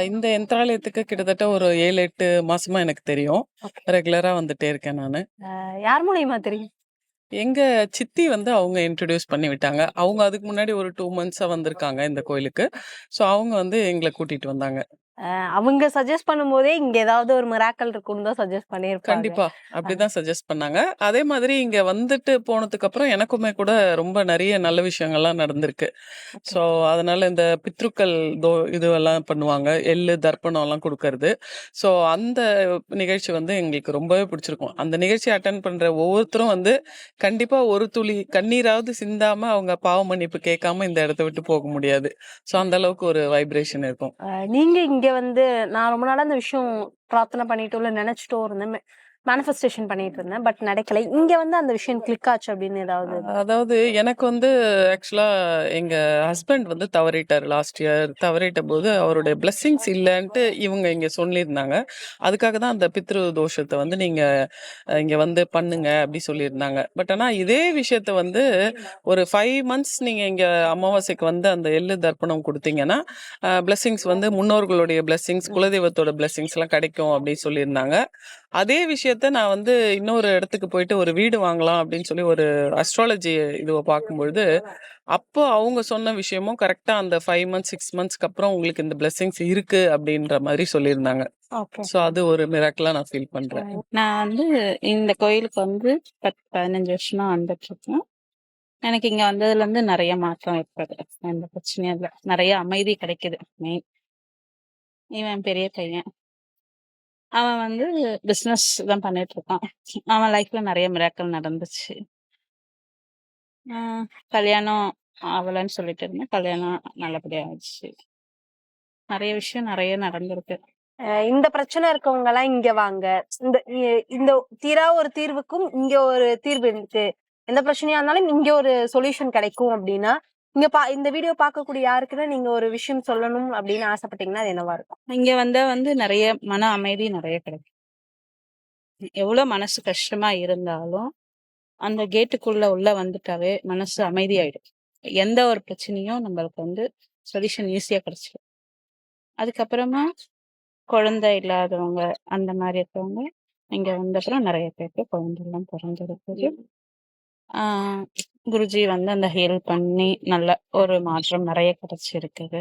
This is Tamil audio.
இந்த யந்த்ராலயத்துக்கு கிட்டத்தட்ட ஒரு 7, 8 மாசமா எனக்கு தெரியும். ஓகே. ரெகுலரா வந்துட்டே இருக்கேன் நானு. யார் மூலியமா தெரியும்? எங்க சித்தி வந்து அவங்க இன்ட்ரோடியூஸ் பண்ணி விட்டாங்க. அவங்க அதுக்கு முன்னாடி ஒரு 2 மந்த்ஸா வந்திருக்காங்க இந்த கோயிலுக்கு. ஸோ அவங்க வந்து எங்கள கூட்டிட்டு வந்தாங்க. அவங்க சஜெஸ்ட் பண்ணும்போதே இங்க ஏதாவது ஒரு மிராக்கிள் இருக்கும்னு தான் சஜெஸ்ட் பண்ணியிருப்பாங்க. கண்டிப்பா. அப்படிதான் சஜெஸ்ட் பண்ணாங்க. அதே மாதிரி இங்க வந்துட்டு போனதுக்கப்புறம் எனக்குமே கூட ரொம்ப நெறைய நல்ல விஷயங்கள்லாம் நடந்திருக்கு. ஓகே. ஸோ, அதனால இந்த பித்ருக்கள் இதுவெல்லாம் பண்ணுவாங்க. எள்ளு, தர்ப்பணம்லாம் குடுக்கறது. ஸோ, அந்த நிகழ்ச்சி வந்து எங்களுக்கு ரொம்பவே பிடிச்சிருக்கும். அந்த நிகழ்ச்சி அட்டெண்ட் பண்ற ஒவ்வொருத்தரும் வந்து கண்டிப்பா ஒரு துளி கண்ணீராவது சிந்தாம அவங்க பாவ மன்னிப்பு கேட்காம இந்த இடத்த விட்டு போக முடியாது. ஸோ, அந்த அளவுக்கு ஒரு வைப்ரேஷன் இருக்கும். நீங்க இங்க வந்து நான் ரொம்ப நாளா அந்த விஷயம் பிரார்த்தனை பண்ணிட்டோ, இல்ல நினைச்சுட்டோ இருந்தேன். மேனிஃபெஸ்டேஷன் பண்ணிட்டு இருந்தேன். பட் நடக்கல. இங்க வந்து அந்த விஷயம் கிளிக் ஆச்சு அப்படின்னு ஏதாவது? அதாவது எனக்கு வந்து ஆக்சுவலா எங்க ஹஸ்பண்ட் வந்து தவறிட்டாரு லாஸ்ட் இயர். தவறிட்டபோது அவருடைய பிளெஸ்ஸிங்ஸ் இல்லன்ட்டு இவங்க இங்க சொல்லியிருந்தாங்க. அதுக்காக தான் அந்த பித்ரு தோஷத்த வந்து நீங்க இங்க வந்து பண்ணுங்க அப்படி சொல்லியிருந்தாங்க. பட் ஆனா இதே விஷயத்த வந்து ஒரு 5 மந்த்ஸ் நீங்க இங்க அமாவாசைக்கு வந்து அந்த எள்ளு தர்ப்பணம் குடுத்தீங்கன்னா, பிளெஸ்ஸிங்ஸ் வந்து முன்னோர்களுடைய பிளெஸ்ஸிங்ஸ், குலதெய்வத்தோட பிளெஸ்ஸிங்ஸ்லாம் கிடைக்கும் அப்படின்னு சொல்லியிருந்தாங்க. அதே விஷயத்த நான் வந்து இன்னொரு இடத்துக்கு போயிட்டு ஒரு வீடு வாங்கலாம் அப்படின்னு சொல்லி ஒரு அஸ்ட்ராலஜி இதுவ பார்க்கும்பொழுது, அப்போ அவங்க சொன்ன விஷயமும் கரெக்ட்டா அந்த 5 மந்த்ஸ், 6 மந்த்ஸ்க்கு அப்புறம் உங்களுக்கு இந்த பிளெஸ்ஸிங்ஸ் இருக்கு அப்படின்ற மாரி சொல்லியிருந்தாங்க. ஓகே. ஸோ அது ஒரு மிராக்கிளா நான் ஃபீல் பண்றேன். நான் வந்து இந்த கோயிலுக்கு வந்து 15 வருஷமா வந்துட்டுருக்கேன். எனக்கு இங்க வந்ததுலேருந்து நெறைய மாற்றம் ஏற்படுது. எந்த பிரச்சனையும் இல்ல. நெறைய அமைதி கிடைக்குது மெயின். இவன் பெரிய பையன். அவன் வந்து பிசினஸ் தான் பண்ணிட்டுருக்கான். அவன் லைஃப்ல நெறைய மிராக்கிள் நடந்துச்சு. அ கல்யாணம் ஆவலன்னு சொல்லிட்டு இருந்தேன். கல்யாணம் நல்லபடியா ஆச்சு. நெறைய விஷயம் நெறைய நடந்திருக்கு. இந்த பிரச்சனை இருக்கவங்கலாம் இங்க வாங்க. இந்த தீரா ஒரு தீர்வுக்கும் இங்க ஒரு தீர்வு இருக்கு. எந்த பிரச்சனையா இருந்தாலும் இங்க ஒரு சொல்யூஷன் கிடைக்கும் அப்டின்னா, இந்த வீடியோ பார்க்கக்கூடிய யாருக்குன்னா நீங்க ஒரு விஷயம் சொல்லணும் அப்படின்னு ஆசைப்பட்டீங்கன்னா, அது என்னவா இருக்கும்? இங்க வந்தா வந்து நெறைய மன அமைதி நெறைய கிடைக்கும். எவ்வளோ மனசு கஷ்டமா இருந்தாலும், அந்த கேட்டுக்குள்ள உள்ள வந்துட்டாவே மனசு அமைதியாயிடும். எந்த ஒரு பிரச்சனையும் நம்மளுக்கு வந்து சொல்யூஷன் ஈஸியா கிடைச்சிடும். அதுக்கப்புறமா குழந்தை இல்லாதவங்க, அந்த மாரி இருக்கவங்க, இங்க வந்தப்புறம் நெறைய பேருக்கு குழந்தைலாம் பொறந்திருக்குது. ஆ குருஜி வந்து அந்த ஹீல் பண்ணி நல்ல ஒரு மாற்றம் நெறைய கிடைச்சிருக்குது.